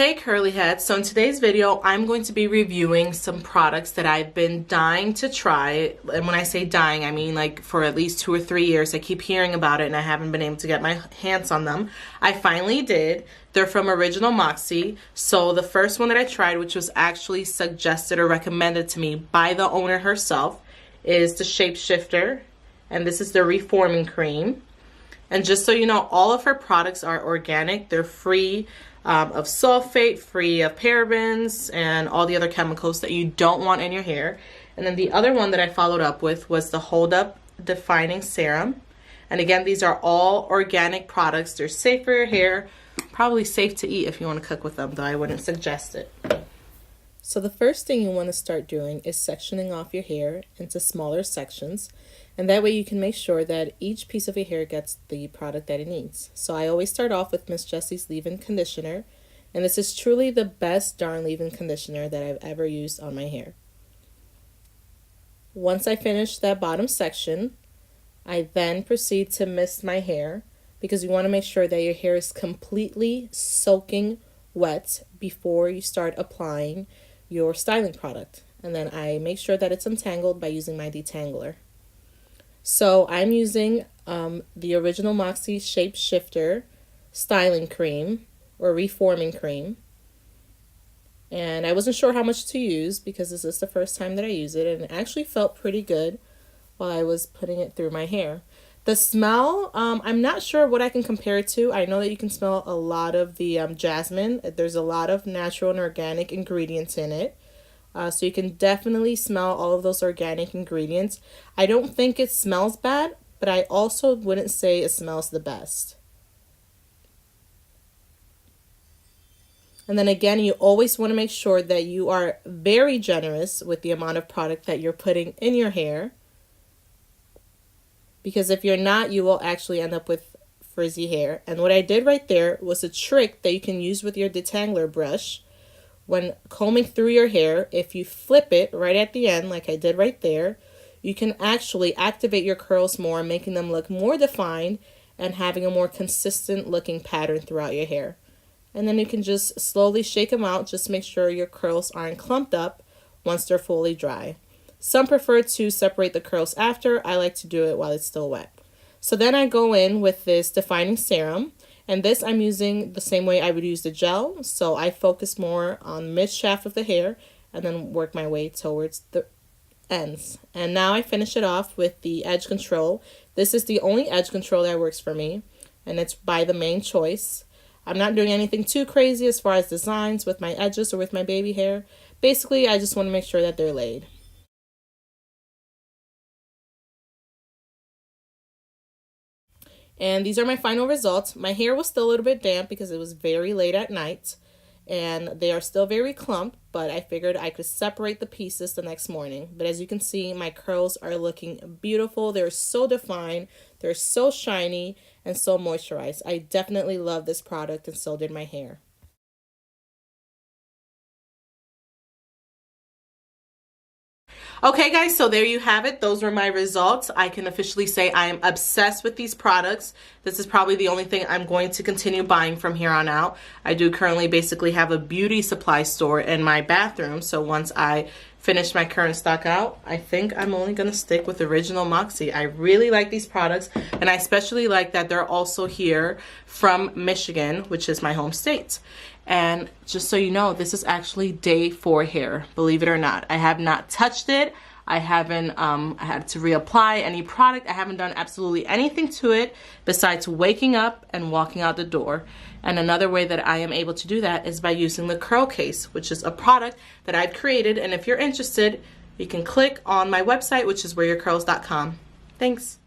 Hey curly heads, so in today's video I'm going to be reviewing some products that I've been dying to try. And when I say dying, I mean like for at least 2 or 3 years. I keep hearing about it and I haven't been able to get my hands on them. I finally did. They're from original Moxie. So the first one that I tried, which was actually suggested or recommended to me by the owner herself, is the Shapeshifter, and this is the Reforming Cream. And just so you know, all of her products are organic. They're free of sulfate, free of parabens, and all the other chemicals that you don't want in your hair. And then the other one that I followed up with was the Hold Up Defining Serum. And again, these are all organic products. They're safe for your hair, probably safe to eat if you want to cook with them, though I wouldn't suggest it. So the first thing you want to start doing is sectioning off your hair into smaller sections, and that way you can make sure that each piece of your hair gets the product that it needs. So I always start off with Miss Jessie's leave-in conditioner, and this is truly the best darn leave-in conditioner that I've ever used on my hair. Once I finish that bottom section, I then proceed to mist my hair, because you want to make sure that your hair is completely soaking wet before you start applying your styling product. And then I make sure that it's untangled by using my Detangler. So I'm using the original Moxie Shapeshifter styling cream or reforming cream. And I wasn't sure how much to use because this is the first time that I use it, and it actually felt pretty good while I was putting it through my hair. The smell, I'm not sure what I can compare it to. I know that you can smell a lot of the jasmine. There's a lot of natural and organic ingredients in it. So you can definitely smell all of those organic ingredients. I don't think it smells bad, but I also wouldn't say it smells the best. And then again, you always want to make sure that you are very generous with the amount of product that you're putting in your hair. Because if you're not, you will actually end up with frizzy hair. And what I did right there was a trick that you can use with your Detangler brush. When combing through your hair, if you flip it right at the end, like I did right there, you can actually activate your curls more, making them look more defined and having a more consistent looking pattern throughout your hair. And then you can just slowly shake them out. Just make sure your curls aren't clumped up once they're fully dry. Some prefer to separate the curls after. I like to do it while it's still wet. So then I go in with this defining serum, and this I'm using the same way I would use the gel. So I focus more on mid shaft of the hair and then work my way towards the ends. And now I finish it off with the edge control. This is the only edge control that works for me, and it's by the Main Choice. I'm not doing anything too crazy as far as designs with my edges or with my baby hair. Basically, I just want to make sure that they're laid. And these are my final results. My hair was still a little bit damp because it was very late at night, and they are still very clumped, but I figured I could separate the pieces the next morning. But as you can see, my curls are looking beautiful. They're so defined, they're so shiny, and so moisturized. I definitely love this product, and so did my hair. Okay guys, so there you have it. Those were my results. I can officially say I am obsessed with these products. This is probably the only thing I'm going to continue buying from here on out. I do currently basically have a beauty supply store in my bathroom, so once I finish my current stock out, I think I'm only going to stick with original Moxie. I really like these products, and I especially like that they're also here from Michigan, which is my home state. And just so you know, this is actually day 4 hair, believe it or not. I have not touched it. I haven't I had to reapply any product. I haven't done absolutely anything to it besides waking up and walking out the door. And another way that I am able to do that is by using the CurlCase, which is a product that I've created. And if you're interested, you can click on my website, which is wearyourcurls.com. Thanks.